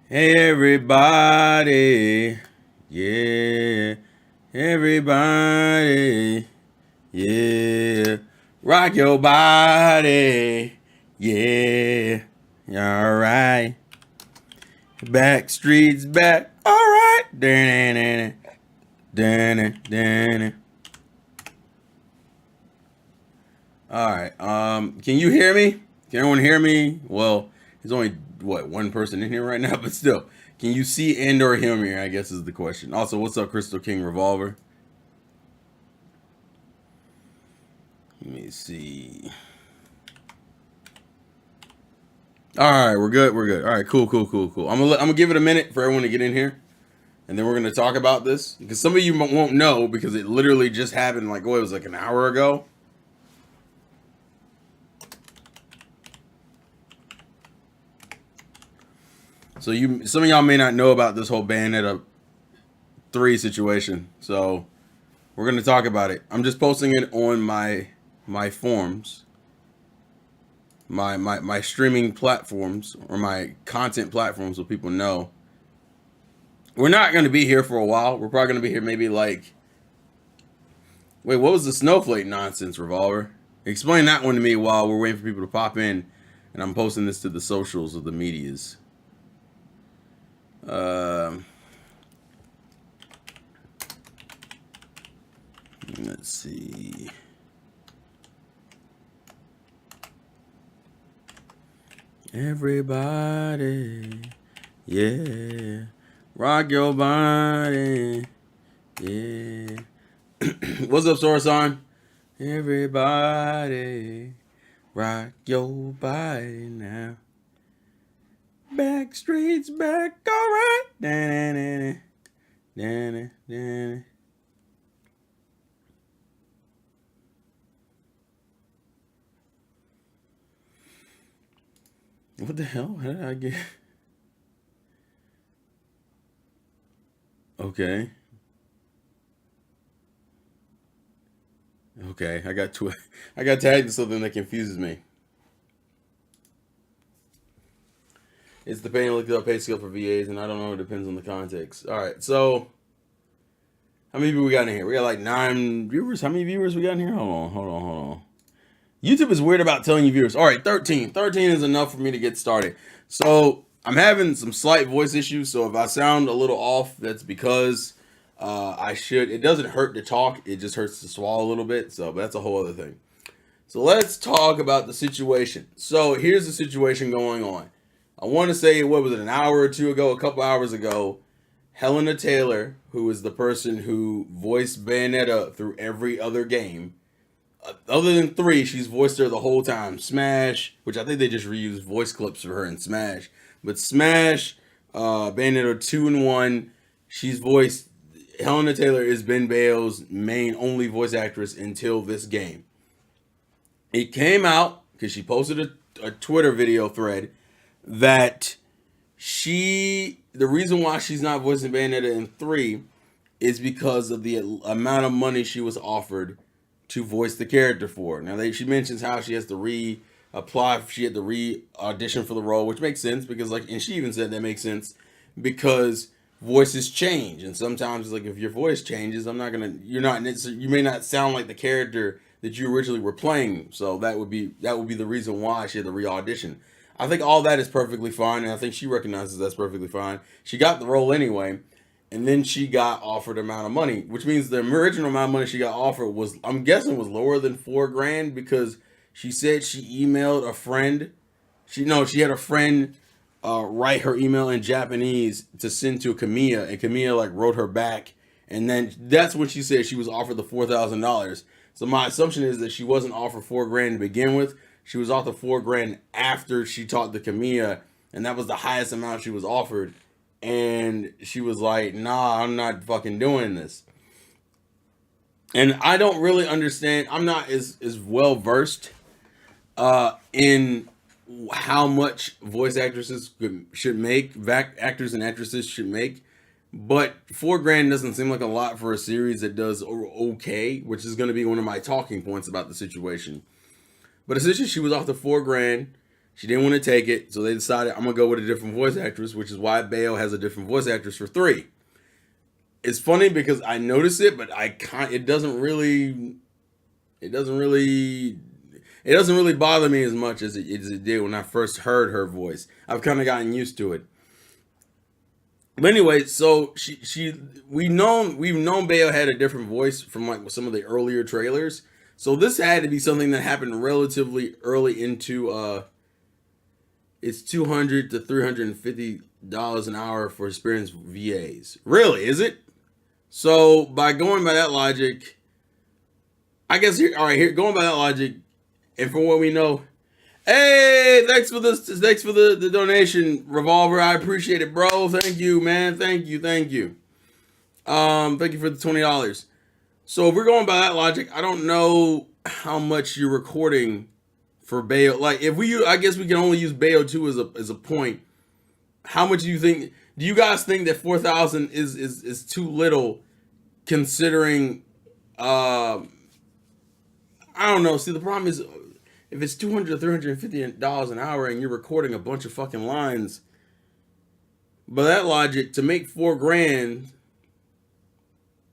Hey everybody, yeah, everybody, yeah, rock your body, yeah, all right, back streets back, all right, dan dan dan. All right, can you hear me? Can everyone hear me? Well, there's only what one person in here right now, but still, can you see and or hear me? I guess is the question. Also, what's up, Crystal King Revolver? Let me see. All right, we're good. We're good. All right, cool. I'm gonna give it a minute for everyone to get in here, and then we're gonna talk about this because some of you won't know because it literally just happened. Like, what, it was like an hour ago. So some of y'all may not know about this whole Bayonetta 3 situation. So we're gonna talk about it. I'm just posting it on my forums, my streaming platforms or my content platforms, so people know. We're not gonna be here for a while. We're probably gonna be here maybe like. Wait, what was the snowflake nonsense, Revolver? Explain that one to me while we're waiting for people to pop in, and I'm posting this to the socials of the medias. Um, let's see. Everybody, yeah, rock your body, yeah. What's up, Sorasan? Everybody, rock your body now. Back streets back, alright. Da-na-na-na, da-na-na-na. What the hell? How did I get? Okay. Okay. I got tagged in something that confuses me. It's the pay scale for VAs, and I don't know. It depends on the context. All right. So, how many people we got in here? We got like 9 viewers. How many viewers we got in here? Hold on. YouTube is weird about telling you viewers. All right, 13. 13 is enough for me to get started. So I'm having some slight voice issues. So if I sound a little off, that's because I should. It doesn't hurt to talk. It just hurts to swallow a little bit. So that's a whole other thing. So let's talk about the situation. So here's the situation going on. I want to say, what was it, an hour or two ago, a couple hours ago, Helena Taylor, who is the person who voiced Bayonetta through every other game, other than 3, she's voiced her the whole time. Smash, which I think they just reused voice clips for her in Smash. But Smash, Bayonetta 2 and 1, she's voiced. Helena Taylor is Ben Bale's main only voice actress until this game. It came out because she posted a Twitter video thread that the reason why she's not voicing Bayonetta in 3 is because of the amount of money she was offered to voice the character for. Now, she mentions how she has to re-apply, she had to re-audition for the role, which makes sense because, like, and she even said that makes sense because voices change, and sometimes, like, if your voice changes, you may not sound like the character that you originally were playing. So that would be the reason why she had to re-audition. I think all that is perfectly fine, and I think she recognizes that's perfectly fine. She got the role anyway, and then she got offered amount of money, which means the original amount of money she got offered was, I'm guessing, was lower than $4,000 because she said she emailed a friend. She had a friend write her email in Japanese to send to Kamiya, and Kamiya like wrote her back, and then that's when she said she was offered the $4,000. So my assumption is that she wasn't offered $4,000 to begin with. She was offered $4,000 after she talked to Kamiya, and that was the highest amount she was offered. And she was like, nah, I'm not fucking doing this. And I don't really understand. I'm not as well versed in how much voice actresses should make, actors and actresses should make. But $4,000 doesn't seem like a lot for a series that does okay, which is going to be one of my talking points about the situation. But essentially, she was off the $4,000. She didn't want to take it, so they decided I'm gonna go with a different voice actress, which is why Bayo has a different voice actress for 3. It's funny because I notice it, but I can't. It doesn't really bother me as much as it did when I first heard her voice. I've kind of gotten used to it. But anyway, so we've known Bayo had a different voice from like some of the earlier trailers. So this had to be something that happened relatively early into it's $200 to $350 an hour for experienced VAs. Really, is it? So by going by that logic, I guess going by that logic, and from what we know, hey, thanks for the donation, Revolver. I appreciate it, bro. Thank you, man. Thank you. Thank you for the $20. So if we're going by that logic, I don't know how much you're recording for Bayo. Like I guess we can only use Bayo 2 as a point. How much do you think? Do you guys think that 4,000 is too little, considering? I don't know. See, the problem is, if it's $200 to $350 an hour and you're recording a bunch of fucking lines, by that logic, to make $4,000,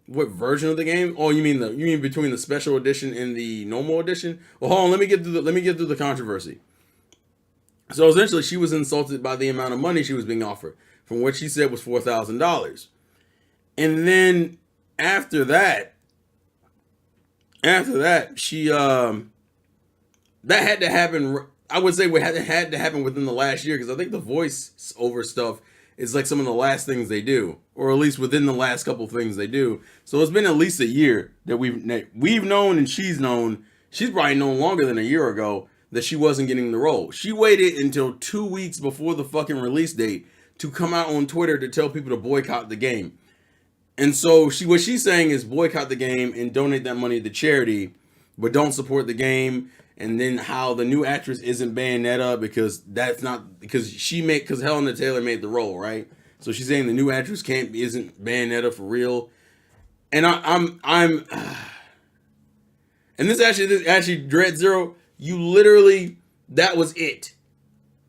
what version of the game? Oh, you mean between the special edition and the normal edition? Well, hold on. Let me get through the controversy. So essentially, she was insulted by the amount of money she was being offered, from what she said was $4,000, and then after that, she that had to happen. I would say it had to happen within the last year, because I think the voice over stuff is like some of the last things they do, or at least within the last couple things they do. So it's been at least a year that we've known, and she's known. She's probably known longer than a year ago that she wasn't getting the role. She waited until 2 weeks before the fucking release date to come out on Twitter to tell people to boycott the game. And so what she's saying is boycott the game and donate that money to charity, but don't support the game. And then how the new actress isn't Bayonetta because Helena Taylor made the role, right? So she's saying the new actress isn't Bayonetta for real. And I'm and this actually Dread Zero, you literally, that was it.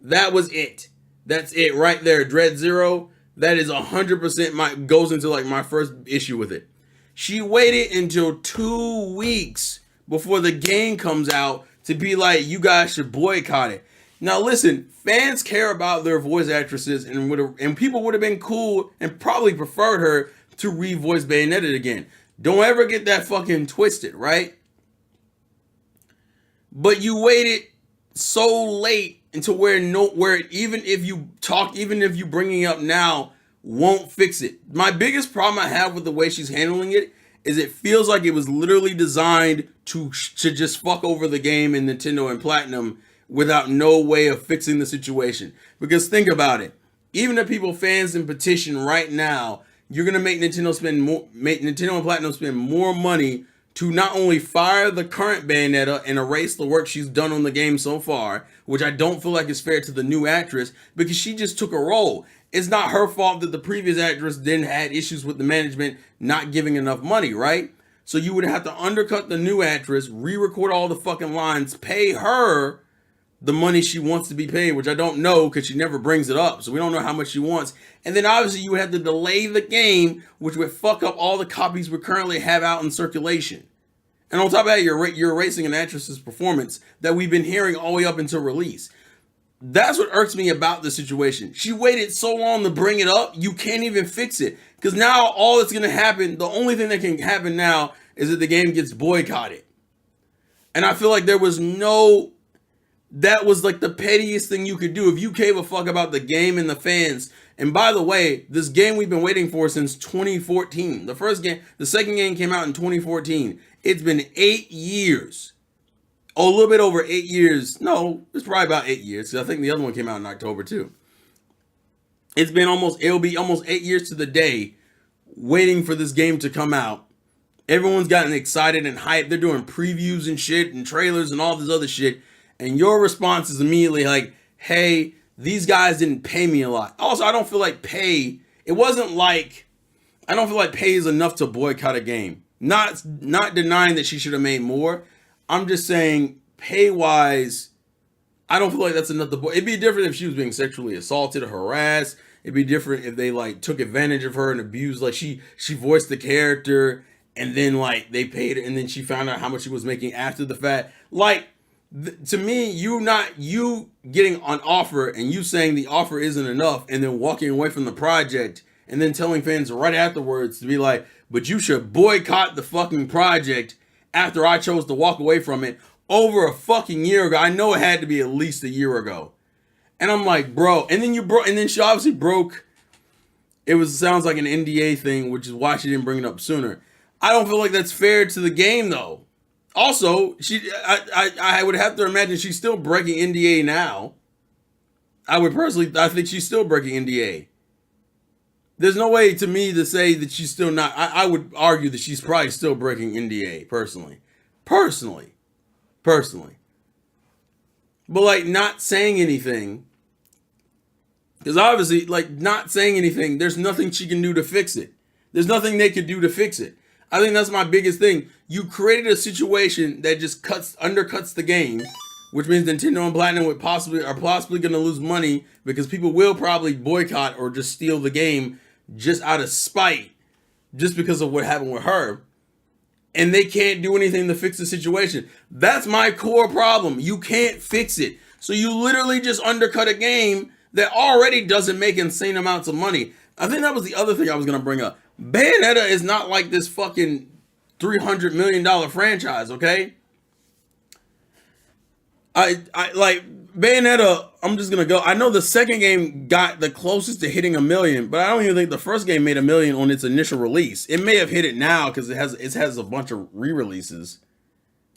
That's it right there, Dread Zero. That is 100% goes into like my first issue with it. She waited until 2 weeks before the game comes out to be like, you guys should boycott it. Now listen, fans care about their voice actresses, and people would have been cool and probably preferred her to revoice Bayonetta again. Don't ever get that fucking twisted, right? But you waited so late until where even if you bringing it up now, won't fix it. My biggest problem I have with the way she's handling it is it feels like it was literally designed to just fuck over the game and Nintendo and Platinum without no way of fixing the situation. Because think about it. Even if fans in petition right now, you're gonna make Nintendo and Platinum spend more money to not only fire the current Bayonetta and erase the work she's done on the game so far, which I don't feel like is fair to the new actress, because she just took a role. It's not her fault that the previous actress then had issues with the management not giving enough money, right? So you would have to undercut the new actress, re-record all the fucking lines, pay her the money she wants to be paid, which I don't know because she never brings it up. So we don't know how much she wants. And then obviously you would have to delay the game, which would fuck up all the copies we currently have out in circulation. And on top of that, you're erasing an actress's performance that we've been hearing all the way up until release. That's what irks me about the situation. She waited so long to bring it up, you can't even fix it. Because now all that's going to happen, the only thing that can happen now is that the game gets boycotted. And I feel like that was like the pettiest thing you could do if you gave a fuck about the game and the fans. And by the way, this game we've been waiting for since 2014. The second game came out in 2014. It's been 8 years. Oh, a little bit over 8 years. No, it's probably about 8 years. I think the other one came out in October too. It'll be almost 8 years to the day waiting for this game to come out. Everyone's gotten excited and hyped. They're doing previews and shit and trailers and all this other shit. And your response is immediately like, hey, these guys didn't pay me a lot. Also, I don't feel like pay is enough to boycott a game. Not denying that she should have made more. I'm just saying, pay-wise, I don't feel like that's enough. It'd be different if she was being sexually assaulted or harassed. It'd be different if they like took advantage of her and abused. Like she voiced the character, and then like they paid her, and then she found out how much she was making after the fact. Like to me, you getting an offer and you saying the offer isn't enough, and then walking away from the project, and then telling fans right afterwards to be like, but you should boycott the fucking project after I chose to walk away from it over a fucking year ago. I know it had to be at least a year ago. And I'm like, bro, and then she obviously broke. Sounds like an NDA thing, which is why she didn't bring it up sooner. I don't feel like that's fair to the game though. Also, I would have to imagine she's still breaking NDA now. I think she's still breaking NDA. There's no way to me to say that she's still not. I would argue that she's probably still breaking NDA personally. But like not saying anything, because obviously like not saying anything, there's nothing she can do to fix it. There's nothing they could do to fix it. I think that's my biggest thing. You created a situation that just undercuts the game, which means Nintendo and Platinum are possibly going to lose money because people will probably boycott or just steal the game just out of spite, just because of what happened with her. And they can't do anything to fix the situation. That's my core problem. You can't fix it. So you literally just undercut a game that already doesn't make insane amounts of money. I think that was the other thing I was going to bring up. Bayonetta is not like this fucking $300 million franchise, okay? I like Bayonetta, I'm just gonna go. I know the second game got the closest to hitting 1 million, but I don't even think the first game made 1 million on its initial release. It may have hit it now because it has a bunch of re-releases.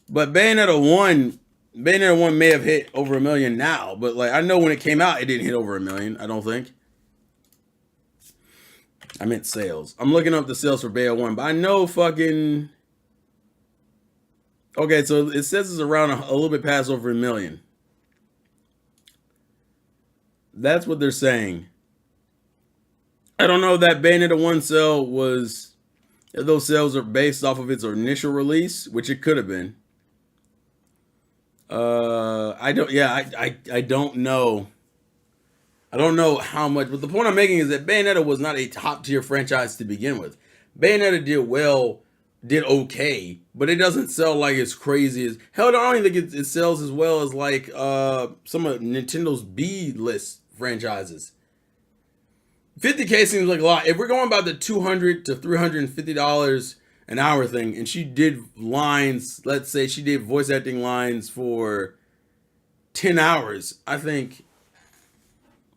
But Bayonetta 1 may have hit over 1 million now. But like I know when it came out, it didn't hit over 1 million, I don't think. I meant sales. I'm looking up the sales for Bayonetta 1, but I know fucking. Okay, so it says it's around a little bit past over 1 million. That's what they're saying. I don't know if that Bayonetta 1 sale was, if those sales are based off of its initial release, which it could have been. I don't know. I don't know how much, but the point I'm making is that Bayonetta was not a top tier franchise to begin with. Bayonetta did okay, but it doesn't sell like as crazy as hell. I don't even think it sells as well as like some of Nintendo's B-list franchises. 50K seems like a lot. If we're going about the $200 to $350 an hour thing, and she did lines, let's say she did voice acting lines for 10 hours, I think.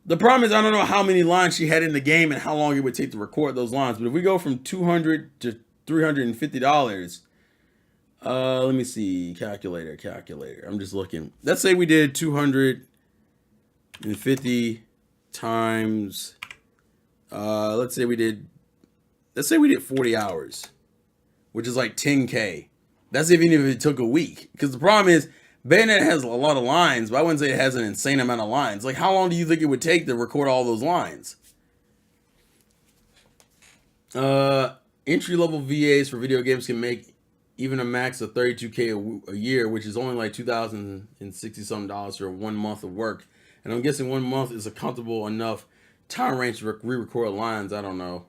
The problem is I don't know how many lines she had in the game and how long it would take to record those lines. But if we go from $200 to $350, let me see, calculator. I'm just looking. Let's say we did 250 times. Let's say we did 40 hours, which is like 10K. That's even if it took a week. Because the problem is, Bayonetta has a lot of lines, but I wouldn't say it has an insane amount of lines. Like, how long do you think it would take to record all those lines? Entry-level VAs for video games can make even a max of $32K a year, which is only like $2,060 for 1 month of work. And I'm guessing 1 month is a comfortable enough time range to re-record lines. I don't know.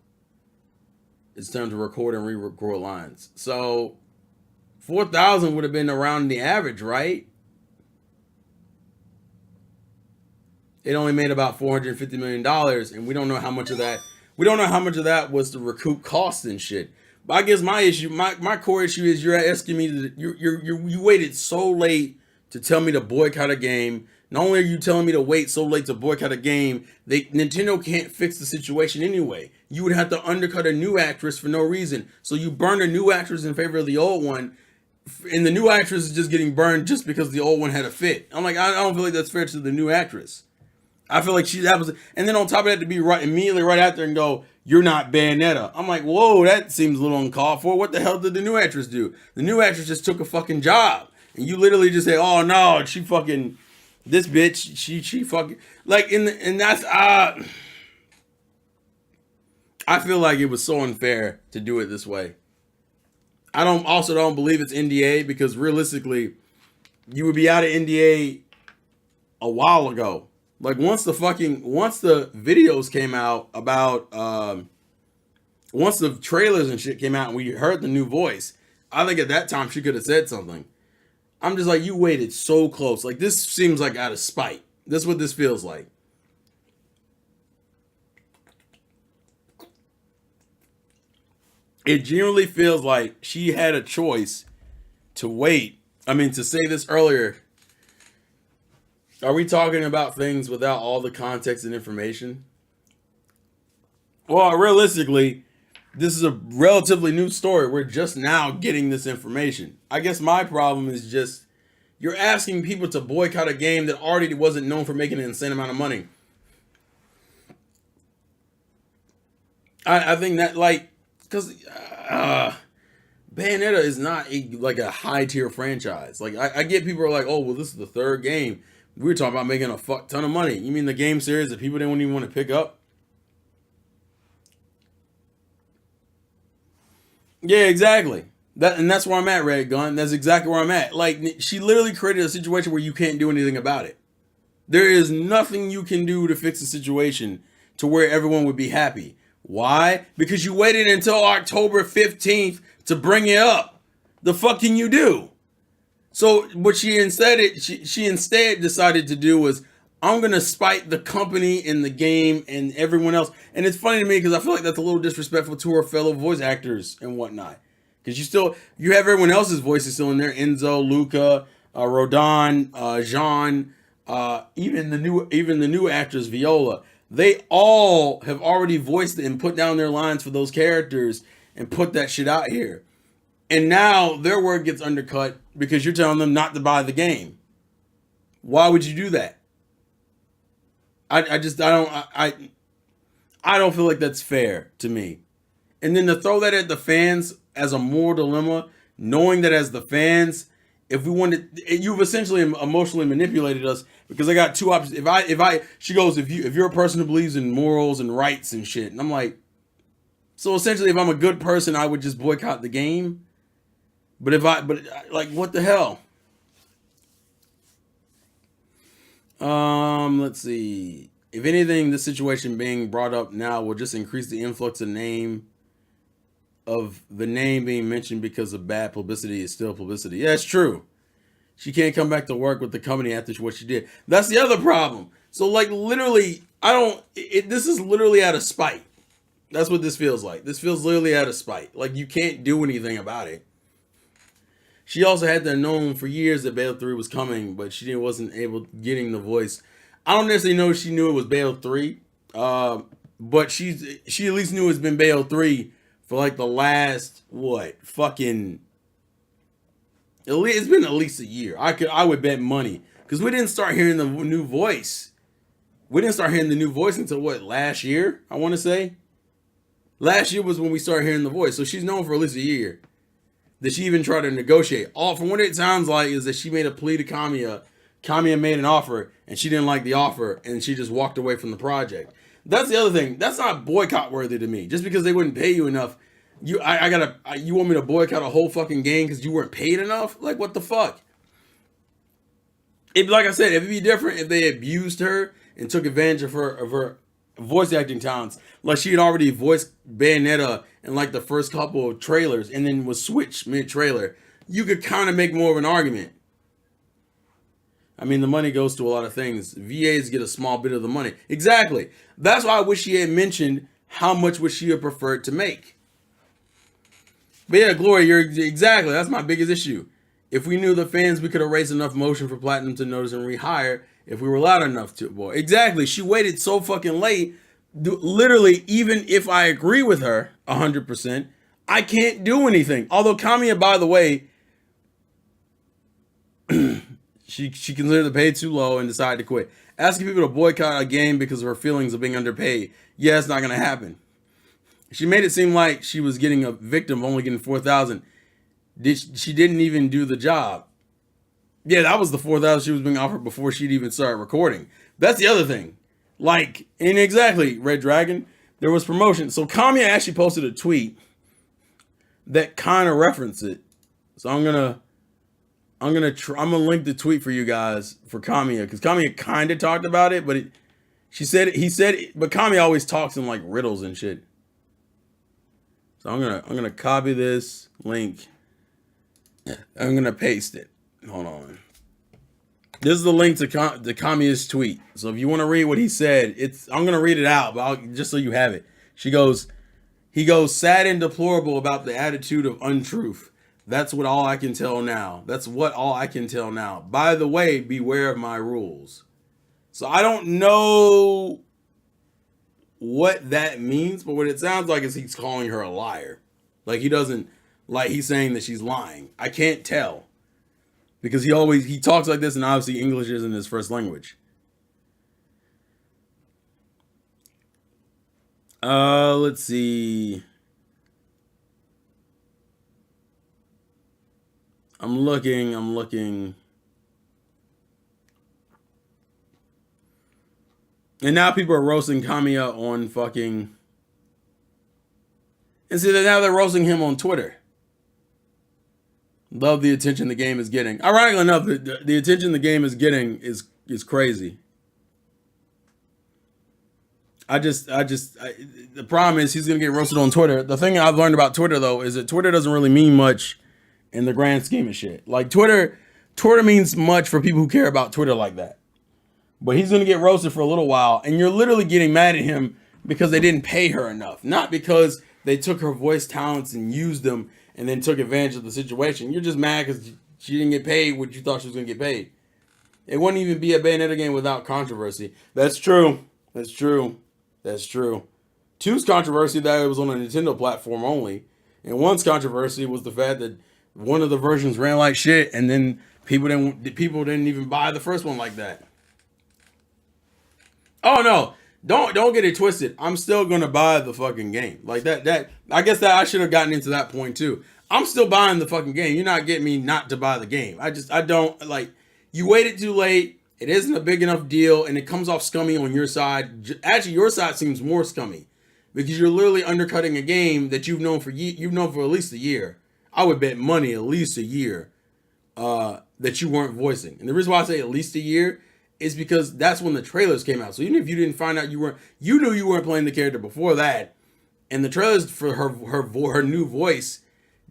It's time to record and re-record lines. So 4,000 would have been around the average, right? It only made about $450 million, and we don't know how much of that. We don't know how much of that was to recoup costs and shit. But I guess my core issue is you're asking me to you waited so late to tell me to boycott a game. Not only are you telling me to wait so late to boycott a game, Nintendo can't fix the situation anyway. You would have to undercut a new actress for no reason. So you burn a new actress in favor of the old one, and the new actress is just getting burned just because the old one had a fit. I'm like, I don't feel like that's fair to the new actress. I feel like and then on top of that to be immediately right after and go, you're not Bayonetta. I'm like, whoa, that seems a little uncalled for. What the hell did the new actress do? The new actress just took a fucking job, and you literally just say, oh no, she fucking, this bitch, she fucking, like, and that's, I feel like it was so unfair to do it this way. I don't believe it's NDA, because realistically, you would be out of NDA a while ago. Like once the videos came out about once the trailers and shit came out and we heard the new voice, I think at that time she could have said something. I'm just like, you waited so close. Like this seems like out of spite. That's what this feels like. It generally feels like she had a choice to wait. I mean, to say this earlier, are we talking about things without all the context and information? Well, realistically, this is a relatively new story. We're just now getting this information. I guess my problem is just you're asking people to boycott a game that already wasn't known for making an insane amount of money. I think that like because Bayonetta is not a high tier franchise. Like I get people are like, oh well, this is the third game. We were talking about making a fuck ton of money. You mean the game series that people didn't even want to pick up? Yeah, exactly. That's where I'm at, Red Gun. That's exactly where I'm at. Like she literally created a situation where you can't do anything about it. There is nothing you can do to fix the situation to where everyone would be happy. Why? Because you waited until October 15th to bring it up. The fuck can you do? So what she instead decided to do was, I'm gonna spite the company and the game and everyone else. And it's funny to me because I feel like that's a little disrespectful to her fellow voice actors and whatnot. Because you have everyone else's voices still in there: Enzo, Luca, Rodon, Jean, even the new actors, Viola. They all have already voiced it and put down their lines for those characters and put that shit out here. And now their word gets undercut because you're telling them not to buy the game. Why would you do that? I don't feel like that's fair to me. And then to throw that at the fans as a moral dilemma, knowing that as the fans, if we wanted, you've essentially emotionally manipulated us because I got two options. She goes, if you're a person who believes in morals and rights and shit, and I'm like, so essentially, if I'm a good person, I would just boycott the game. But like, what the hell? Let's see. If anything, this situation being brought up now will just increase the influx of the name being mentioned because of bad publicity is still publicity. Yeah, it's true. She can't come back to work with the company after what she did. That's the other problem. So like literally, this is literally out of spite. That's what this feels like. This feels literally out of spite. Like you can't do anything about it. She also had to have known for years that Bayonetta 3 was coming, but she wasn't able getting the voice. I don't necessarily know if she knew it was Bayonetta 3, but she at least knew it's been Bayonetta 3 for like the last it's been at least a year. I would bet money because we didn't start hearing the new voice. We didn't start hearing the new voice until last year? I want to say last year was when we started hearing the voice. So she's known for at least a year. That she even tried to negotiate. All from what it sounds like is that she made a plea to Kamiya. Kamiya made an offer and she didn't like the offer and she just walked away from the project. That's the other thing. That's not boycott worthy to me. Just because they wouldn't pay you enough, you want me to boycott a whole fucking game because you weren't paid enough? Like what the fuck? Like I said, it'd be different if they abused her and took advantage of her voice acting talents. Like she had already voiced Bayonetta in like the first couple of trailers and then was switched mid-trailer. You could kind of make more of an argument. I mean, the money goes to a lot of things. VAs get a small bit of the money. Exactly. That's why I wish she had mentioned how much would she have preferred to make. But yeah, Gloria, exactly. That's my biggest issue. If we knew the fans, we could have raised enough motion for Platinum to notice and rehire if we were loud enough to. Boy, exactly. She waited so fucking late. Literally, even if I agree with her 100%, I can't do anything. Although Kamiya, by the way, she considered the pay too low and decided to quit. Asking people to boycott a game because of her feelings of being underpaid. Yeah, it's not going to happen. She made it seem like she was getting a victim, only getting $4,000. She didn't even do the job. Yeah, that was the $4,000 she was being offered before she'd even started recording. That's the other thing. Like, and exactly, Red Dragon, there was promotion. So Kamiya actually posted a tweet that kind of referenced it. So I'm going to I'm gonna link the tweet for you guys for Kamiya because Kamiya kind of talked about it, but he said, but Kamiya always talks in like riddles and shit. So I'm gonna copy this link. I'm gonna paste it. Hold on. This is the link to Kamiya's tweet. So if you want to read what he said, I'm gonna read it out, but just so you have it. He goes, sad and deplorable about the attitude of untruth. That's what all I can tell now. That's what all I can tell now. By the way, beware of my rules. So I don't know what that means, but what it sounds like is he's calling her a liar. Like he's saying that she's lying. I can't tell. Because he talks like this, and obviously English isn't his first language. Let's see. I'm looking. And now people are roasting Kamiya on fucking. And see that now they're roasting him on Twitter. Love the attention the game is getting. Ironically enough, the attention the game is getting is crazy. The problem is he's gonna get roasted on Twitter. The thing I've learned about Twitter though is that Twitter doesn't really mean much in the grand scheme of shit. Like Twitter means much for people who care about Twitter like that. But he's gonna get roasted for a little while, and you're literally getting mad at him because they didn't pay her enough, not because they took her voice talents and used them and then took advantage of the situation. You're just mad because she didn't get paid what you thought she was gonna get paid. It wouldn't even be a Bayonetta game without controversy. That's true. Two's controversy that it was on a Nintendo platform only, and one's controversy was the fact that one of the versions ran like shit, and then people didn't even buy the first one like that. Oh no, don't get it twisted. I'm still gonna buy the fucking game. Like that I guess that I should have gotten into that point too. I'm still buying the fucking game. You're not getting me not to buy the game. I don't like you waited too late. It isn't a big enough deal, and it comes off scummy on your side. Actually, your side seems more scummy because you're literally undercutting a game that you've known for at least a year. I would bet money at least a year that you weren't voicing. And the reason why I say at least a year is because that's when the trailers came out. So even if you didn't find out you knew you weren't playing the character before that, and the trailers for her new voice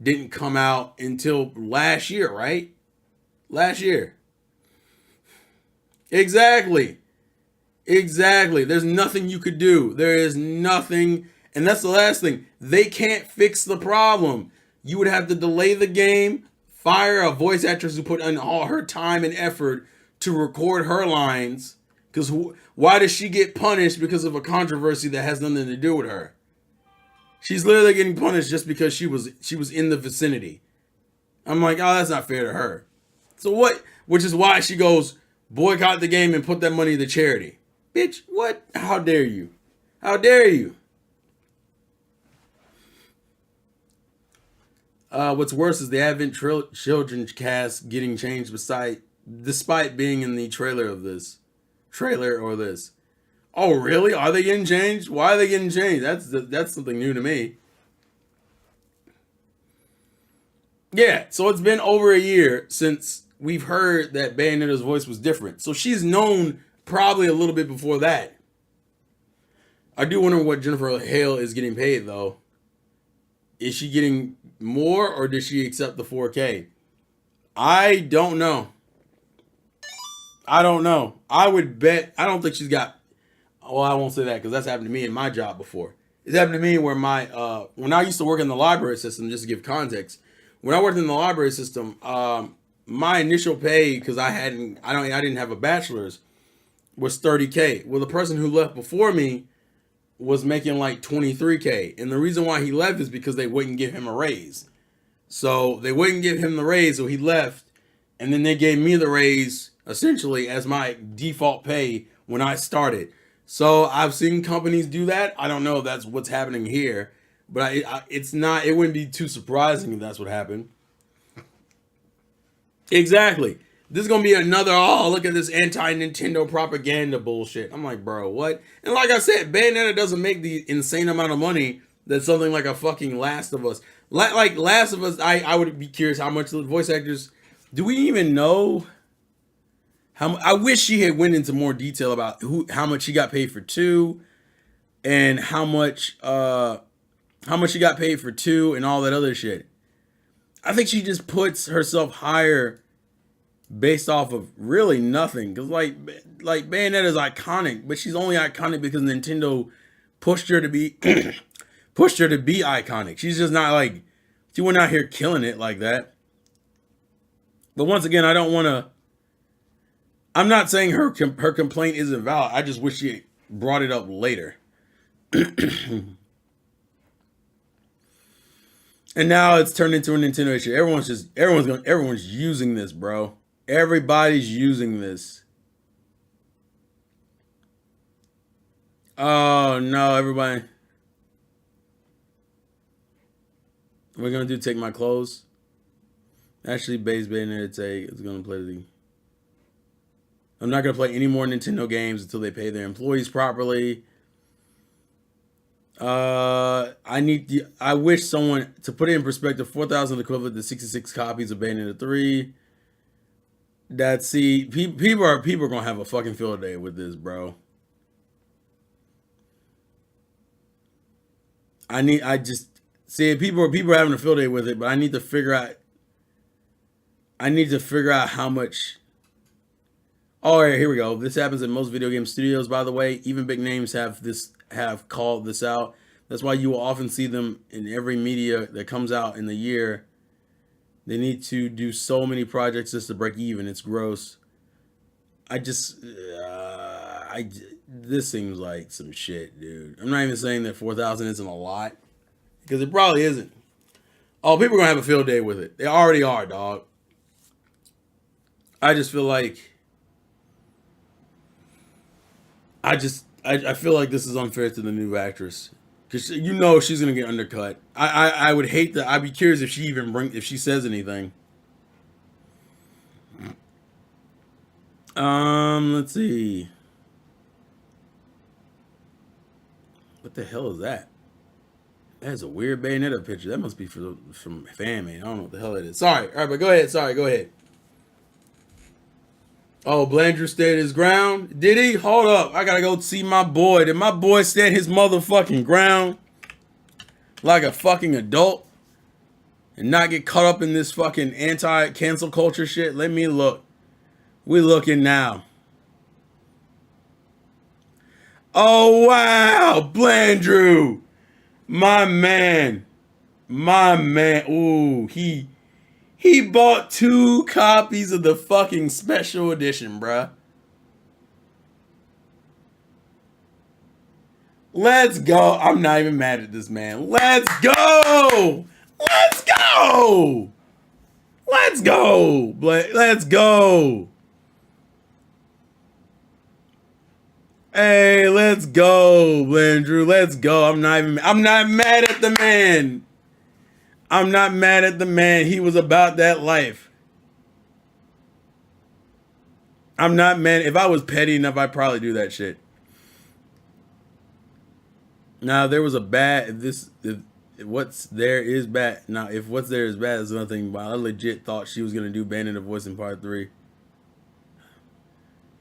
didn't come out until last year, right? Last year. Exactly. There's nothing you could do. There is nothing, and that's the last thing. They can't fix the problem. You would have to delay the game, fire a voice actress who put in all her time and effort to record her lines, because why does she get punished because of a controversy that has nothing to do with her? She's literally getting punished just because she was in the vicinity. I'm like, oh, that's not fair to her. So what? Which is why she goes, boycott the game and put that money to charity. Bitch, what? How dare you? How dare you? What's worse is the Advent Children's cast getting changed despite being in the trailer or this. Oh, really? Are they getting changed? Why are they getting changed? That's something new to me. Yeah, so it's been over a year since we've heard that Bayonetta's voice was different. So she's known probably a little bit before that. I do wonder what Jennifer Hale is getting paid, though. Is she getting more, or does she accept the 4K? I don't know. I would bet. I don't think she's got. Well, I won't say that because that's happened to me in my job before. It's happened to me where when I used to work in the library system, just to give context, when I worked in the library system, my initial pay, because I didn't have a bachelor's, was $30K. Well, the person who left before me was making like $23K, and the reason why he left is because they wouldn't give him a raise. So they wouldn't give him the raise, so he left, and then they gave me the raise essentially as my default pay when I started. So I've seen companies do that. I don't know if that's what's happening here, but it's not. It wouldn't be too surprising if that's what happened. Exactly. This is going to be another, oh, look at this anti-Nintendo propaganda bullshit. I'm like, bro, what? And like I said, Bayonetta doesn't make the insane amount of money that something like a fucking Last of Us. Like Last of Us, I would be curious how much the voice actors Do we even know how? I wish she had went into more detail about how much she got paid for two, and how much she got paid for two, and all that other shit. I think she just puts herself higher based off of really nothing. Cause like Bayonetta is iconic, but she's only iconic because Nintendo pushed her to be pushed her to be iconic. She's just not like she went out here killing it like that. But once again, I don't want to. I'm not saying her complaint isn't valid. I just wish she brought it up later. And now it's turned into a Nintendo issue. Everyone's using this, bro. Everybody's using this. Oh no, everybody. We're gonna do take my clothes. Actually, base Bayonetta take is gonna play the. I'm not gonna play any more Nintendo games until they pay their employees properly. I wish someone to put it in perspective. 4,000 equivalent to 66 copies of Bayonetta 3. People are gonna have a fucking field day with this, bro. I just see people are having a field day with it, but I need to figure out. I need to figure out how much. Oh, here we go. This happens in most video game studios, by the way. Even big names have called this out. That's why you will often see them in every media that comes out in the year. They need to do so many projects just to break even. It's gross. This seems like some shit, dude. I'm not even saying that 4,000 isn't a lot, because it probably isn't. Oh, people are gonna have a field day with it. They already are, dog. I just feel like I feel like this is unfair to the new actress, because she's gonna get undercut. I would hate that. I'd be curious if she says anything. Let's see. What the hell is that? That's a weird Bayonetta picture. That must be from Fan Man. I don't know what the hell it is. Sorry. All right, but go ahead. Sorry, go ahead. Oh, Blandrew stayed his ground. Did he? Hold up. I gotta go see my boy. Did my boy stand his motherfucking ground like a fucking adult and not get caught up in this fucking anti-cancel culture shit? Let me look. We looking now. Oh wow, Blandrew, my man, my man. Ooh, he bought 2 copies of the fucking special edition, bruh. Let's go. I'm not even mad at this man. Let's go. Let's go. Let's go. Let's go. Hey, let's go, Blandrew. Let's go. I'm not mad at the man. I'm not mad at the man. He was about that life. I'm not mad. If I was petty enough, I'd probably do that shit. Now, there was a bad. If what's there is bad. Now, if what's there is bad is nothing. But I legit thought she was gonna do Bayonetta voice in part 3,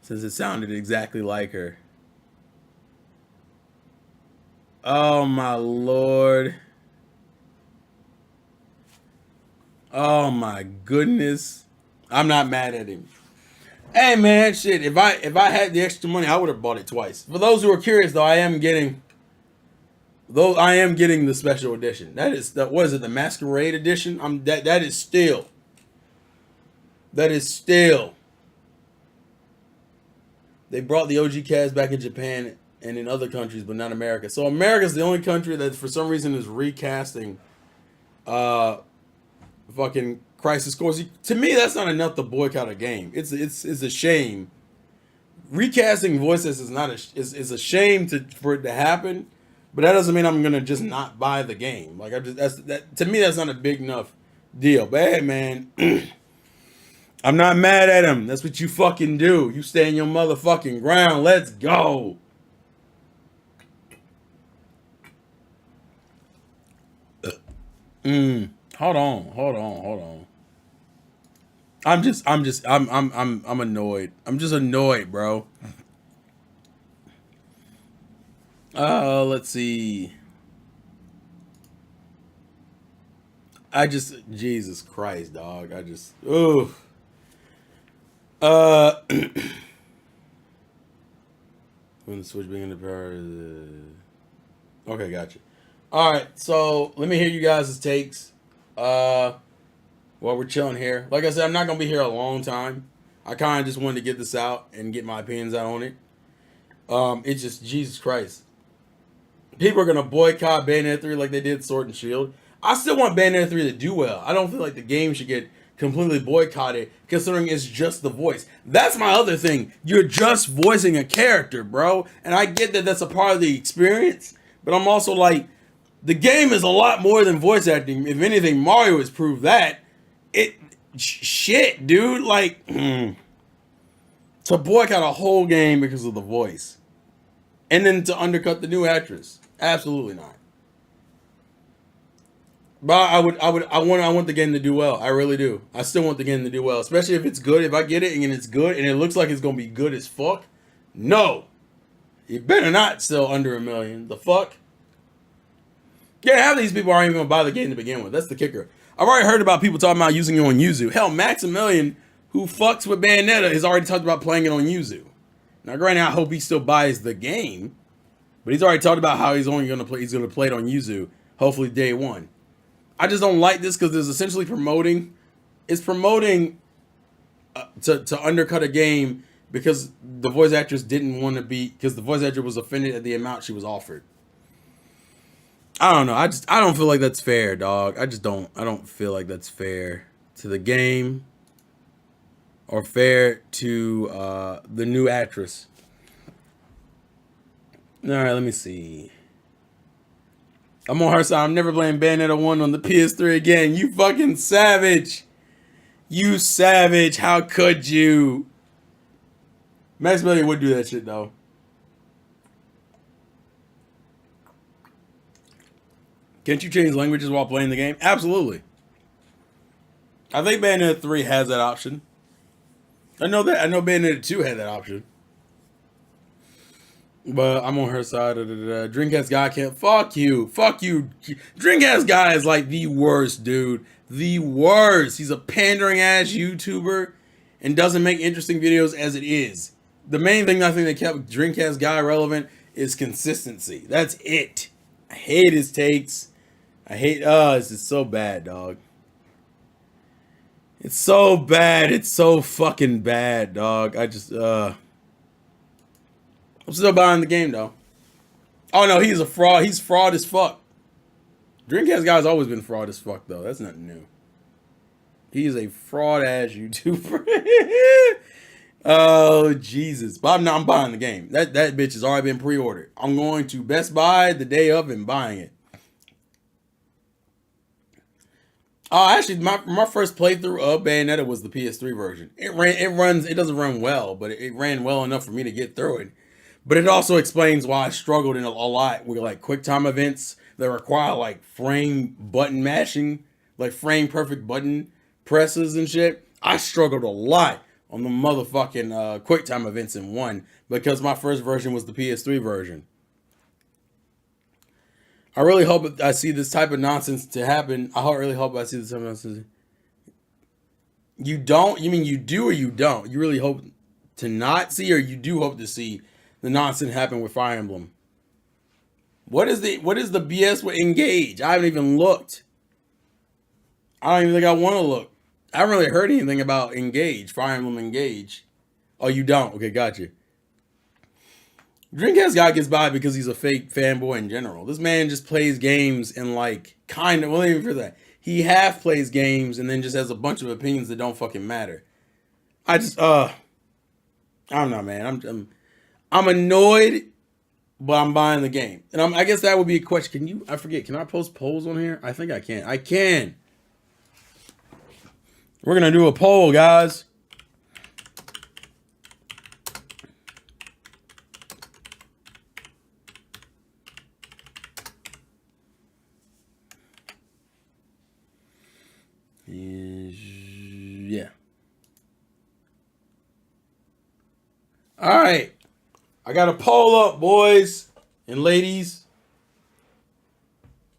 since it sounded exactly like her. Oh my lord. Oh my goodness. I'm not mad at him. Hey man, shit. If I had the extra money, I would have bought it twice. For those who are curious, though, I am getting the special edition. What is it? The Masquerade edition. That is still. They brought the OG cast back in Japan and in other countries, but not America. So America's the only country that, for some reason, is recasting fucking Crisis Core. To me, that's not enough to boycott a game. It's a shame. Recasting voices is a shame for it to happen, but that doesn't mean I'm gonna just not buy the game. Like to me, that's not a big enough deal. But hey, man, I'm not mad at him. That's what you fucking do. You stay in your motherfucking ground. Let's go. Hold on. I'm annoyed. I'm just annoyed, bro. Let's see. Jesus Christ, dog. Ooh. When the switch being in the power. Okay, gotcha. All right, so let me hear you guys' takes. While we're chilling here, like I said, I'm not gonna be here a long time. I kind of just wanted to get this out and get my opinions out on it. It's just Jesus Christ. People are gonna boycott Bayonetta 3 like they did Sword and Shield. I still want Bayonetta 3 to do well. I don't feel like the game should get completely boycotted considering it's just the voice. That's my other thing. You're just voicing a character, bro. And I get that that's a part of the experience, but I'm also like, the game is a lot more than voice acting. If anything, Mario has proved that. Shit, dude. Like, to boycott a whole game because of the voice. And then to undercut the new actress. Absolutely not. But I want the game to do well. I really do. I still want the game to do well, especially if it's good. If I get it and it's good and it looks like it's gonna be good as fuck, no, you better not sell under $1 million. The fuck? Yeah, half of these people aren't even gonna buy the game to begin with. That's the kicker. I've already heard about people talking about using it on Yuzu. Hell, Maximilian, who fucks with Bayonetta, has already talked about playing it on Yuzu. Now, granted, I hope he still buys the game, but he's already talked about how he's gonna play it on Yuzu, hopefully day one. I just don't like this because it's essentially promoting to undercut a game because the voice actress didn't want to be, because the voice actor was offended at the amount she was offered. I don't know. I don't feel like that's fair, dog. I don't feel like that's fair to the game or fair to the new actress. All right, let me see. I'm on her side. I'm never playing Bayonetta 1 on the PS3 again. You fucking savage. You savage. How could you? Maximilian would do that shit, though. Can't you change languages while playing the game? Absolutely. I think Bayonetta 3 has that option. I know Bayonetta 2 had that option. But I'm on her side. Dreamcast guy can't. Fuck you. Fuck you. Dreamcast guy is like the worst, dude. The worst. He's a pandering ass YouTuber and doesn't make interesting videos as it is. The main thing I think that kept Dreamcast guy relevant is consistency. That's it. I hate his takes. This is so bad, dog. It's so bad. It's so fucking bad, dog. I'm still buying the game, though. Oh, no, he's a fraud. He's fraud as fuck. Dreamcast guy's always been fraud as fuck, though. That's nothing new. He is a fraud-ass YouTuber. Oh, Jesus. But I'm buying the game. That bitch has already been pre-ordered. I'm going to Best Buy the day of and buying it. Oh, actually, my first playthrough of Bayonetta was the PS3 version. It doesn't run well, but it ran well enough for me to get through it. But it also explains why I struggled in a lot with like quick time events that require like frame button mashing, like frame perfect button presses and shit. I struggled a lot on the motherfucking quick time events in 1 because my first version was the PS3 version. I really hope I see this type of nonsense to happen. Really hope I see this type of nonsense. You don't? You mean you do or you don't? You really hope to not see, or you do hope to see the nonsense happen with Fire Emblem? What is the BS with Engage? I haven't even looked. I don't even think I want to look. I haven't really heard anything about Engage, Fire Emblem Engage. Oh, you don't? Okay, gotcha. Dreamcast guy gets by because he's a fake fanboy in general. This man just plays games and like well, even for that, he half plays games and then just has a bunch of opinions that don't fucking matter. I don't know, man. I'm annoyed, but I'm buying the game. And I guess that would be a question. I forget, can I post polls on here? I think I can. I can. We're going to do a poll, guys. Yeah. All right. I got a poll up, boys and ladies.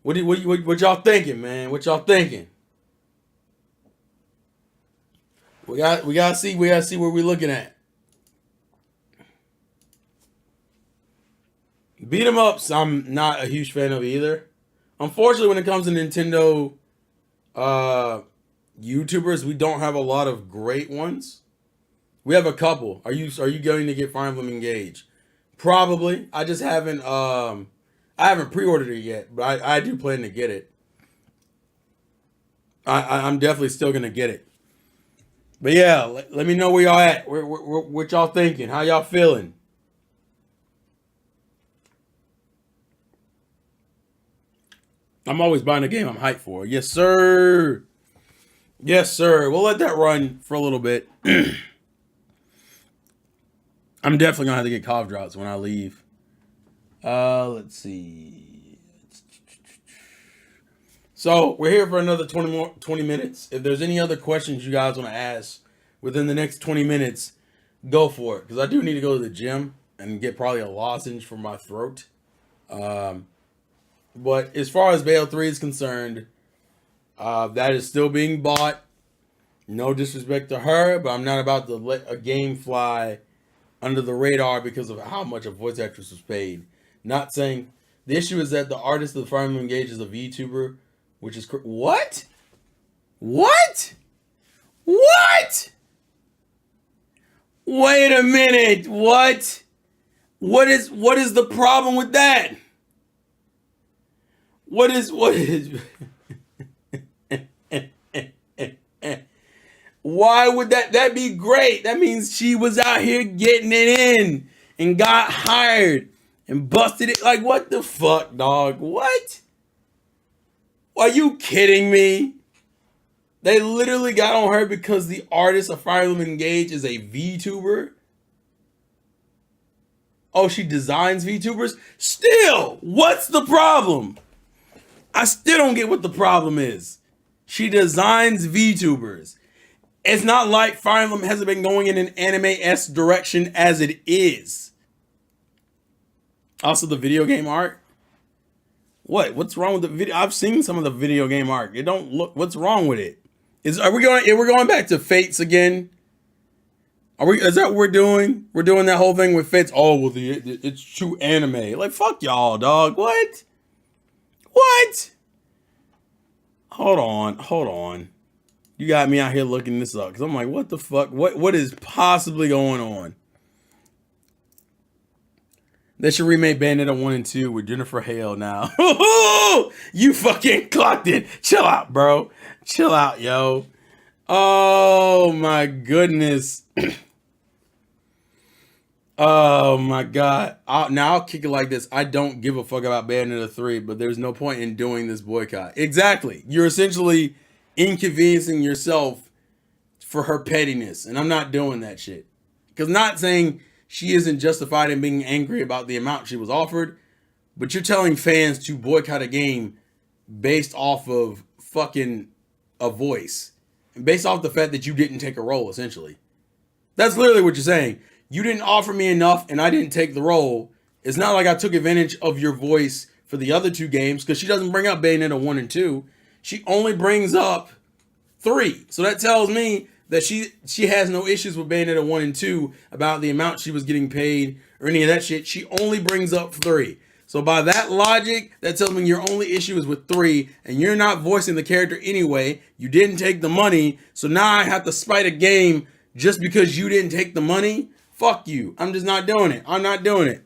What y'all thinking, man? What y'all thinking? We gotta see where we're looking at. Beat 'em ups, I'm not a huge fan of either. Unfortunately, when it comes to Nintendo YouTubers, we don't have a lot of great ones. We have a couple. Are you going to get Fire Emblem Engage? Probably. I just haven't I haven't pre-ordered it yet, but I do plan to get it. I'm definitely still gonna get it. But yeah, let me know where y'all at. What y'all thinking? How y'all feeling? I'm always buying a game I'm hyped for. Yes, sir. Yes, sir. We'll let that run for a little bit. I'm definitely gonna have to get cough drops when I leave. Let's see. So we're here for another 20 minutes. If there's any other questions you guys want to ask within the next 20 minutes, go for it. Because I do need to go to the gym and get probably a lozenge for my throat. But as far as Bayo 3 is concerned, that is still being bought. No disrespect to her, but I'm not about to let a game fly under the radar because of how much a voice actress was paid. Not saying the issue is that the artist of the Fire Emblem Engage is a VTuber, which is what? What? What? Wait a minute. What? What is the problem with that? What is why would that be great? That means she was out here getting it in and got hired and busted it. Like, what the fuck, dog? What? Are you kidding me? They literally got on her because the artist of Fire Emblem Engage is a VTuber. Oh, she designs VTubers? Still, what's the problem? I still don't get what the problem is. She designs VTubers. It's not like Fire Emblem hasn't been going in an anime-esque direction as it is. Also, the video game art. What's wrong with the video? I've seen some of the video game art. It don't look. What's wrong with it? We're going back to Fates again? Is that what we're doing? We're doing that whole thing with Fates. Oh well, it's true anime. Like fuck y'all, dog. What? What? Hold on. You got me out here looking this up because I'm like, what the fuck? What is possibly going on? They should remake Bayonetta 1 and 2 with Jennifer Hale now. You fucking clocked it. Chill out, bro. Chill out, yo. Oh my goodness. Oh my god. I'll kick it like this. I don't give a fuck about Bayonetta 3, but there's no point in doing this boycott. Exactly. You're essentially inconveniencing yourself for her pettiness, and I'm not doing that shit. Because not saying she isn't justified in being angry about the amount she was offered, but you're telling fans to boycott a game based off of fucking a voice, and based off the fact that you didn't take a role, essentially. That's literally what you're saying. You didn't offer me enough and I didn't take the role. It's not like I took advantage of your voice for the other two games, because she doesn't bring up Bayonetta 1 and 2. She only brings up 3. So that tells me that she has no issues with Bayonetta 1 and 2 about the amount she was getting paid or any of that shit. She only brings up 3. So by that logic, that tells me your only issue is with 3, and you're not voicing the character anyway. You didn't take the money, so now I have to spite a game just because you didn't take the money? Fuck you. I'm just not doing it. I'm not doing it.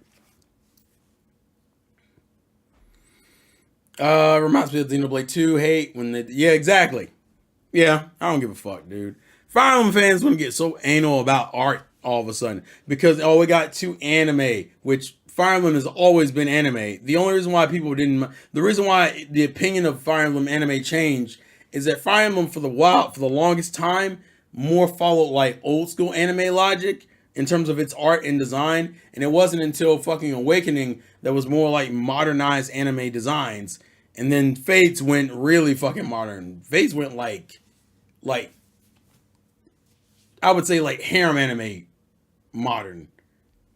Reminds me of Xenoblade 2 hate when yeah, exactly. Yeah, I don't give a fuck, dude. Fire Emblem fans want to get so anal about art all of a sudden because, oh, we got 2 anime, which Fire Emblem has always been anime. The only reason why the reason why the opinion of Fire Emblem anime changed is that Fire Emblem for the longest time, more followed like old school anime logic in terms of its art and design. And it wasn't until fucking Awakening that was more like modernized anime designs. And then Fates went really fucking modern. Fates went like I would say like harem anime modern.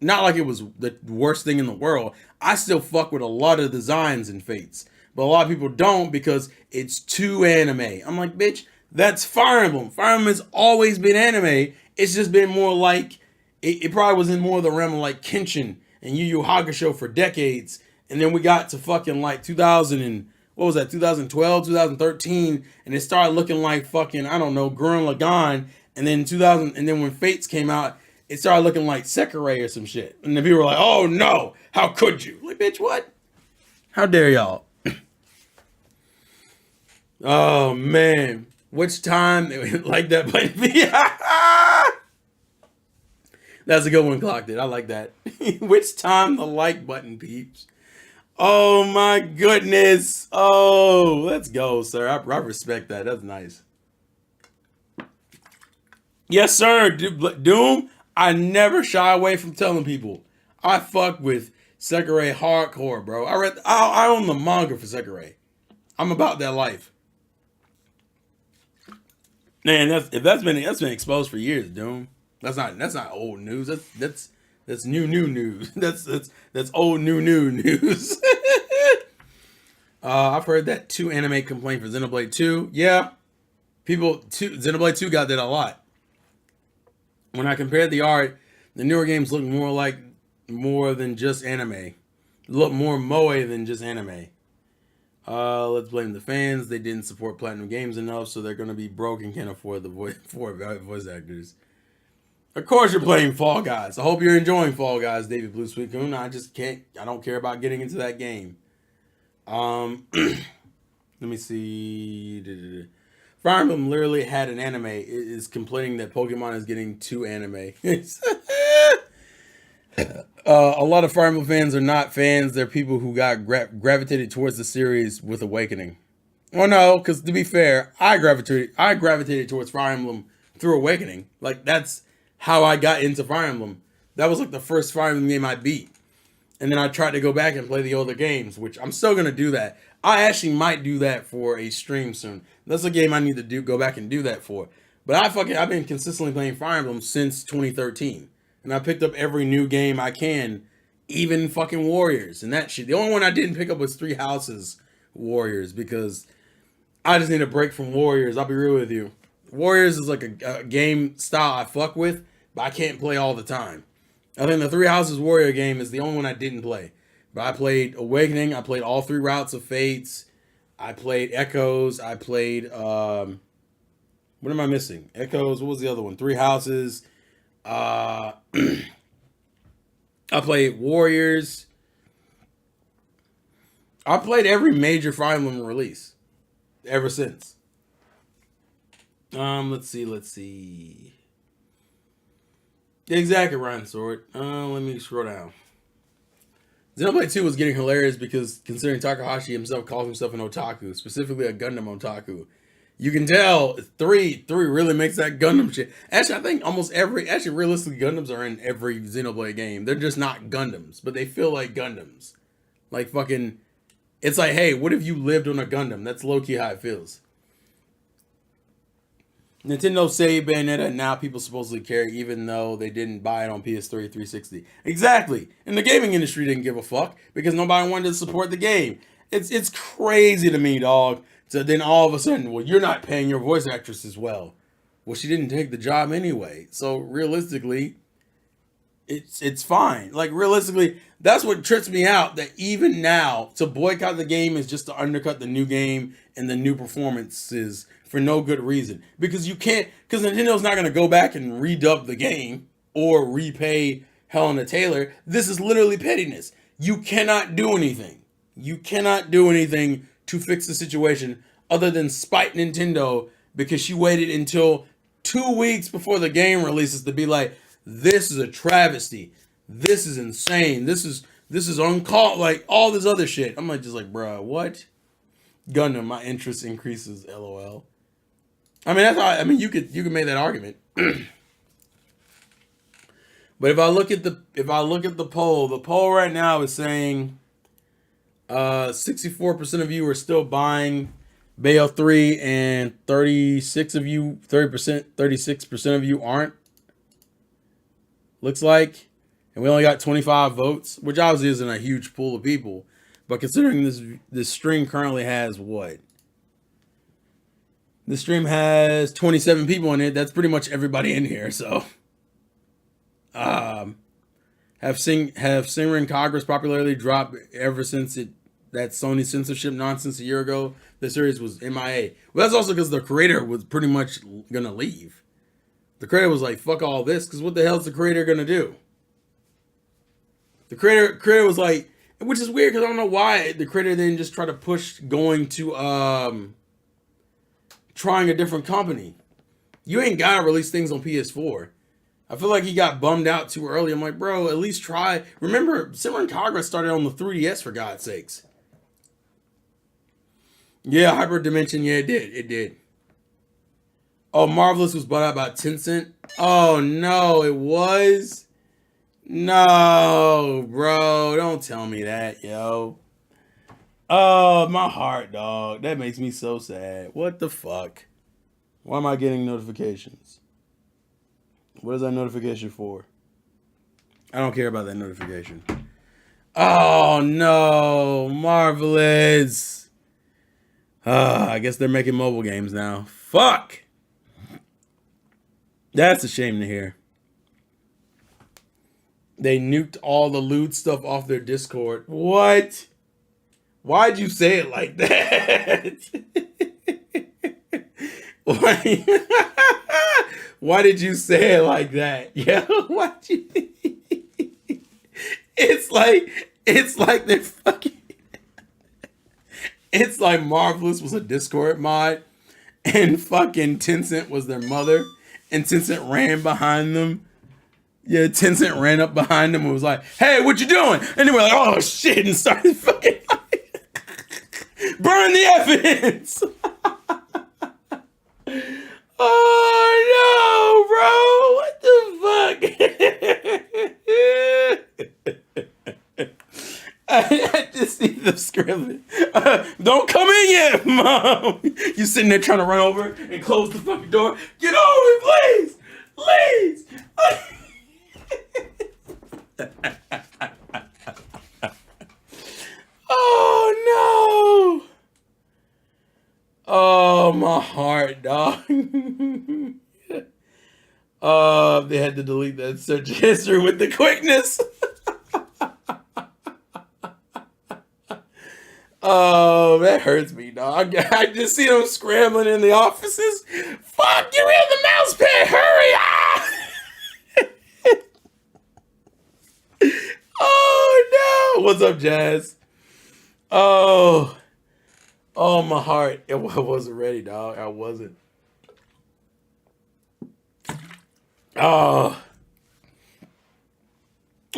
not like it was the worst thing in the world. I still fuck with a lot of designs in Fates, but a lot of people don't because it's too anime. I'm like, bitch, that's Fire Emblem. Fire Emblem has always been anime. It's just been more like it probably was in more of the realm of like Kenshin and Yu Yu Hakusho for decades, and then we got to fucking like 2000 and what was that, 2012, 2013, and it started looking like fucking, I don't know, Gurren Lagann, and then 2000, and then when Fates came out, it started looking like Sekirei or some shit, and then people were like, oh no, how could you? Like, bitch, what? How dare y'all? Oh man, which time like that button? That's a good one, Clocked It. I like that. Which time the like button peeps? Oh my goodness. Oh, let's go, sir. I respect that. That's nice. Yes, sir. Doom, I never shy away from telling people. I fuck with Sekirei hardcore, bro. I own the manga for Sekirei. I'm about that life. Man, that's been exposed for years, Doom. That's not old news. That's new news. That's old new news. I've heard that 2 anime complaint for Xenoblade 2. Yeah, Xenoblade 2 got that a lot. When I compared the art, the newer games look more than just anime. Look more moe than just anime. Let's blame the fans. They didn't support Platinum Games enough, so they're gonna be broke and can't afford the voice actors. Of course you're playing Fall Guys. I hope you're enjoying Fall Guys, David Blue Sweet Coon. I don't care about getting into that game. Let me see. Fire Emblem literally had an anime. It is complaining that Pokemon is getting too anime. A lot of Fire Emblem fans are not fans. They're people who got gravitated towards the series with Awakening. Well, no, because to be fair, I gravitated towards Fire Emblem through Awakening. Like, that's how I got into Fire Emblem. That was like the first Fire Emblem game I beat. And then I tried to go back and play the older games, which I'm still going to do that. I actually might do that for a stream soon. That's a game I need to go back and do that for. But I've been consistently playing Fire Emblem since 2013. And I picked up every new game I can, even fucking Warriors and that shit. The only one I didn't pick up was Three Houses Warriors because I just need a break from Warriors. I'll be real with you. Warriors is like a game style I fuck with, but I can't play all the time. I think the Three Houses Warrior game is the only one I didn't play. But I played Awakening. I played all 3 routes of Fates. I played Echoes. I played, what am I missing? Echoes. What was the other one? Three Houses. I played Warriors. I played every major Fire Emblem release ever since. Let's see. Exactly, Ryan Sword. Let me scroll down. Xenoblade 2 was getting hilarious because considering Takahashi himself calls himself an otaku, specifically a Gundam otaku. You can tell 3 really makes that Gundam shit. Actually, I think realistically, Gundams are in every Xenoblade game. They're just not Gundams, but they feel like Gundams. Like fucking, it's like, hey, what if you lived on a Gundam? That's low-key how it feels. Nintendo saved Bayonetta, and now people supposedly care, even though they didn't buy it on PS3 360. Exactly. And the gaming industry didn't give a fuck because nobody wanted to support the game. It's crazy to me, dog. So then all of a sudden, well, you're not paying your voice actress as well. Well, she didn't take the job anyway. So realistically, it's fine. Like realistically, that's what trips me out. That even now, to boycott the game is just to undercut the new game and the new performances for no good reason. Because Nintendo's not going to go back and redub the game or repay Helena Taylor. This is literally pettiness. You cannot do anything. You cannot do anything to fix the situation other than spite Nintendo because she waited until 2 weeks before the game releases to be like, this is a travesty. This is insane. This is uncalled, like all this other shit. I'm like, just like, bruh, what? Gundam, my interest increases, LOL. I mean, you could make that argument. But if I look at the poll right now is saying 64% of you are still buying Bayo 3 and 36% of you aren't. Looks like. and we only got 25 votes, which obviously isn't a huge pool of people. But considering this stream currently has what? The stream has 27 people in it. That's pretty much everybody in here. So, have Singer and Kagura's popularity dropped ever since that Sony censorship nonsense a year ago? The series was MIA. Well, that's also because the creator was pretty much gonna leave. The creator was like, "Fuck all this," because what the hell's the creator gonna do? The creator was like, which is weird because I don't know why the creator didn't just try to push going to trying a different company. You ain't gotta release things on PS4. I feel like he got bummed out too early. I'm like, bro, at least try. Remember, Simran Kagura started on the 3DS for God's sakes. Yeah, Hyper Dimension. Yeah, it did. It did. Oh, Marvelous was bought out by Tencent. Oh no, it was. No, bro, don't tell me that, yo. Oh, my heart, dog. That makes me so sad. What the fuck? Why am I getting notifications? What is that notification for? I don't care about that notification. Oh, no. Marvelous. I guess they're making mobile games now. Fuck. That's a shame to hear. They nuked all the lewd stuff off their Discord. What? Why'd you say it like that? Why did you say it like that? Yeah, why'd you? It's like they're fucking. It's like Marvelous was a Discord mod, and fucking Tencent was their mother, and Tencent ran behind them. Yeah, Tencent ran up behind them and was like, "Hey, what you doing?" And they were like, "Oh shit," and started fucking burn the evidence. Oh no, bro! What the fuck? I just see them screaming. Don't come in yet, Mom. You sitting there trying to run over and close the fucking door. Get over, please, please. Oh no! Oh, my heart, dog. They had to delete that search history with the quickness. Oh, that hurts me, dog. I just see them scrambling in the offices. Fuck, you're in the mouse pad. Hurry! Ah! Oh no! What's up, Jazz? Oh, my heart. I wasn't ready, dog. I wasn't. Oh,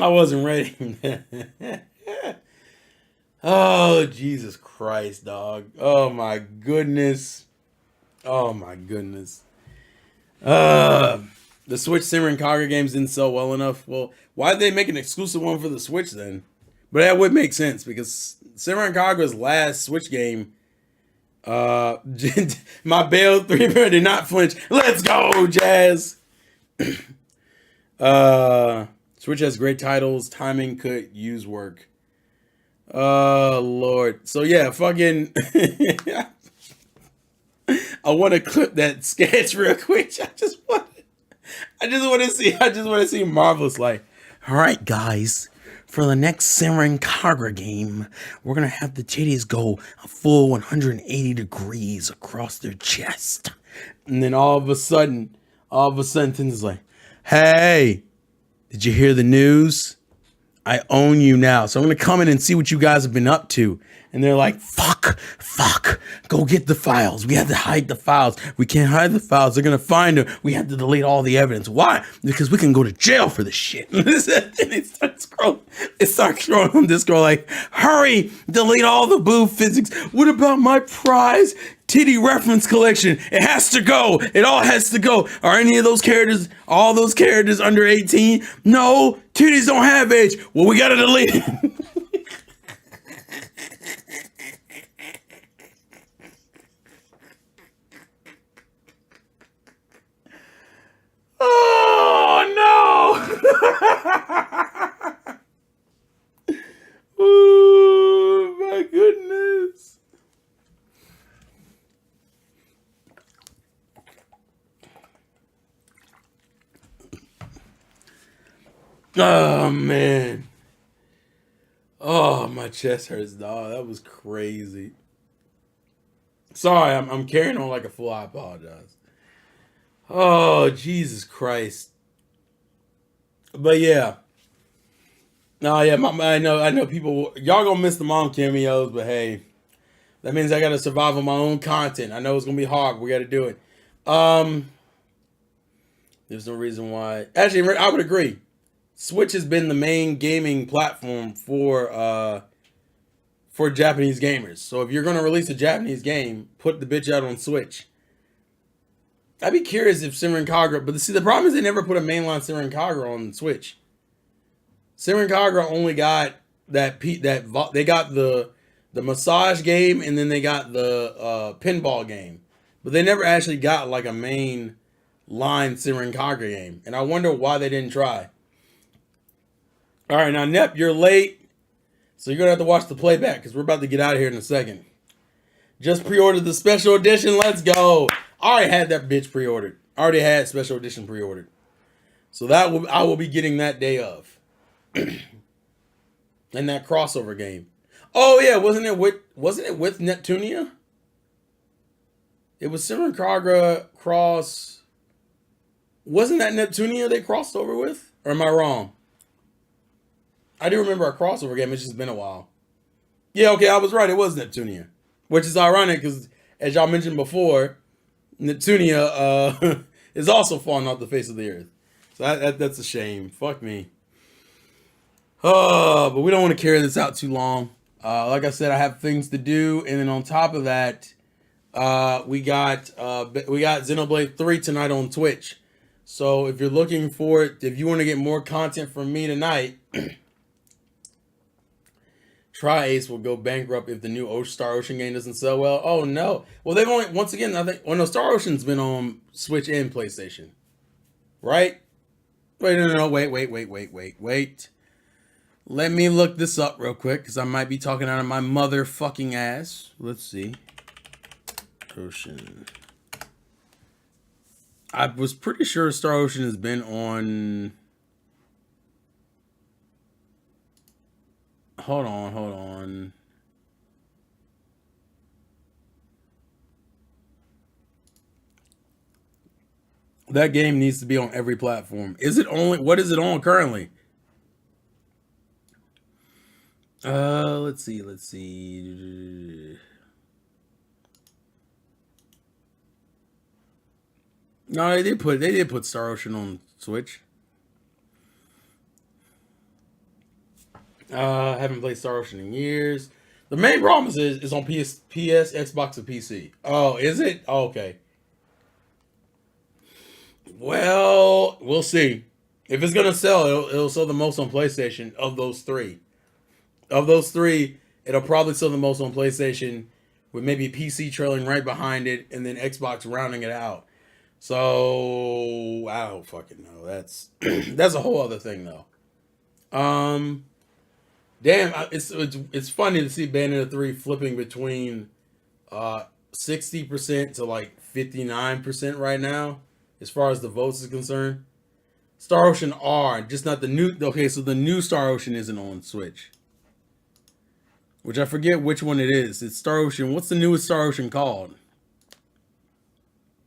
I wasn't ready. Oh, Jesus Christ, dog. Oh my goodness. Oh my goodness. The Switch Simran Kagura games didn't sell well enough. Well, why did they make an exclusive one for the Switch then? But that would make sense because Simran Kagura's last Switch game, my Bayo 3 did not flinch. Let's go, Jazz. Switch has great titles. Timing could use work. Oh Lord. So yeah, fucking I want to clip that sketch real quick. I just want to see Marvelous like, all right, guys, for the next Simran Kagura game, we're gonna have the titties go a full 180 degrees across their chest, and then all of a sudden, Tins is like, hey, did you hear the news? I own you now. So I'm going to come in and see what you guys have been up to. And they're like, fuck, go get the files. We have to hide the files. We can't hide the files. They're going to find them. We have to delete all the evidence. Why? Because we can go to jail for this shit. And they start scrolling on Discord like, hurry, delete all the boob physics. What about my prize titty reference collection? It has to go. It all has to go. Are any of those characters, all those characters under 18? No, titties don't have age. Well, we got to delete it. Oh, no. Oh man. Oh, my chest hurts, dog. That was crazy. Sorry, I'm carrying on like a fool. I apologize. Oh, Jesus Christ. But yeah. No, yeah, I know people y'all gonna miss the mom cameos, but hey, that means I gotta survive on my own content. I know it's gonna be hard, but we gotta do it. Um, there's no reason why. Actually, I would agree. Switch has been the main gaming platform for Japanese gamers. So if you're gonna release a Japanese game, put the bitch out on Switch. I'd be curious if Siren Kagura, but see the problem is they never put a mainline Siren Kagura on Switch. Siren Kagura only got they got the massage game and then they got the pinball game, but they never actually got like a main line Siren Kagura game, and I wonder why they didn't try. All right, now Nep, you're late, so you're gonna have to watch the playback because we're about to get out of here in a second. Just pre-ordered the special edition. Let's go. I already had that bitch pre-ordered. I already had special edition pre-ordered, so I will be getting that day of. And that crossover game. Oh yeah, wasn't it with Neptunia? It was Siren Kagura cross. Wasn't that Neptunia they crossed over with? Or am I wrong? I do remember a crossover game. It's just been a while. Yeah, okay, I was right. It was Neptunia, which is ironic because, as y'all mentioned before, Neptunia is also falling off the face of the earth. So that's a shame. Fuck me. But we don't want to carry this out too long. Like I said, I have things to do, and then on top of that, we got Xenoblade 3 tonight on Twitch. So if you're looking for it, if you want to get more content from me tonight, Tri-Ace will go bankrupt if the new Star Ocean game doesn't sell well. Oh no! Well, they've only once again I think no Star Ocean's been on Switch and PlayStation, right? Wait, no, wait. Let me look this up real quick because I might be talking out of my motherfucking ass. Let's see. Ocean. I was pretty sure Star Ocean has been on. Hold on. That game needs to be on every platform. What is it on currently? Let's see. No, they did put Star Ocean on Switch. I haven't played Star Ocean in years. The main problem is it's on PS, Xbox, and PC. Oh, is it? Oh, okay. Well, we'll see. If it's gonna sell, it'll sell the most on PlayStation of those three. Of those three, it'll probably sell the most on PlayStation, with maybe PC trailing right behind it, and then Xbox rounding it out. So I don't fucking know. That's that's a whole other thing though. Damn, it's funny to see Bayonetta 3 flipping between 60% to like 59% right now, as far as the votes is concerned. Star Ocean R, just not the new. Okay, so the new Star Ocean isn't on Switch, which I forget which one it is. It's Star Ocean. What's the newest Star Ocean called?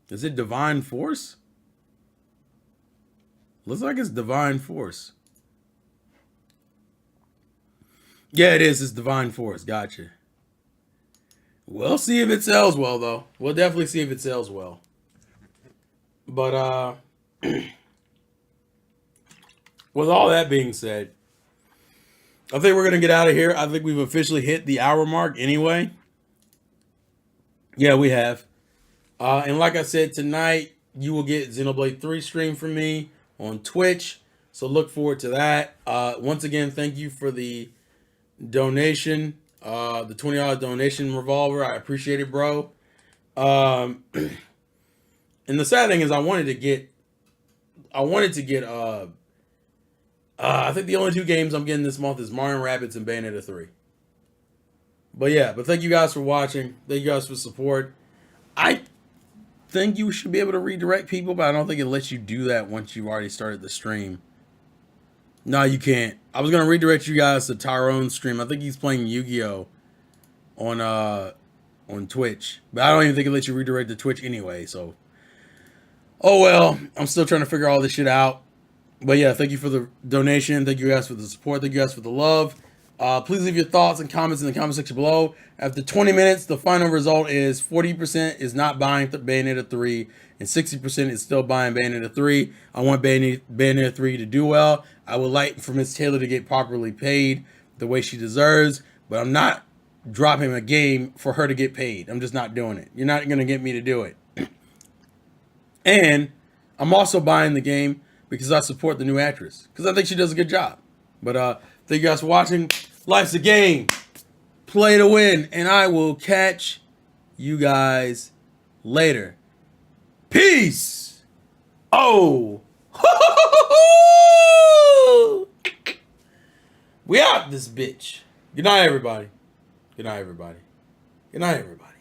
Is it Divine Force? Looks like it's Divine Force. Yeah, it is. It's Divine Force. Gotcha. We'll see if it sells well, though. We'll definitely see if it sells well. But with all that being said, I think we're gonna get out of here. I think we've officially hit the hour mark anyway. Yeah, we have. And like I said, tonight you will get Xenoblade 3 stream from me on Twitch. So look forward to that. Once again, thank you for the donation, the $20 donation revolver. I appreciate it, bro. And the sad thing is I wanted to get I think the only two games I'm getting this month is Mario & Rabbids and Bayonetta 3. But yeah, thank you guys for watching. Thank you guys for support. I think you should be able to redirect people, but I don't think it lets you do that once you've already started the stream. No, you can't. I was gonna redirect you guys to Tyrone's stream. I think he's playing Yu-Gi-Oh on Twitch, but I don't even think it lets you redirect to Twitch anyway. So, oh well. I'm still trying to figure all this shit out. But yeah, thank you for the donation. Thank you guys for the support. Thank you guys for the love. Please leave your thoughts and comments in the comment section below. After 20 minutes, the final result is 40% is not buying Bayonetta 3 and 60% is still buying Bayonetta 3. I want Bayonetta 3 to do well. I would like for Miss Taylor to get properly paid the way she deserves, but I'm not dropping a game for her to get paid. I'm just not doing it. You're not going to get me to do it. And I'm also buying the game because I support the new actress, because I think she does a good job. But thank you guys for watching. Life's a game. Play to win. And I will catch you guys later. Peace. Oh. We out this bitch. Good night, everybody. Good night, everybody. Good night, everybody.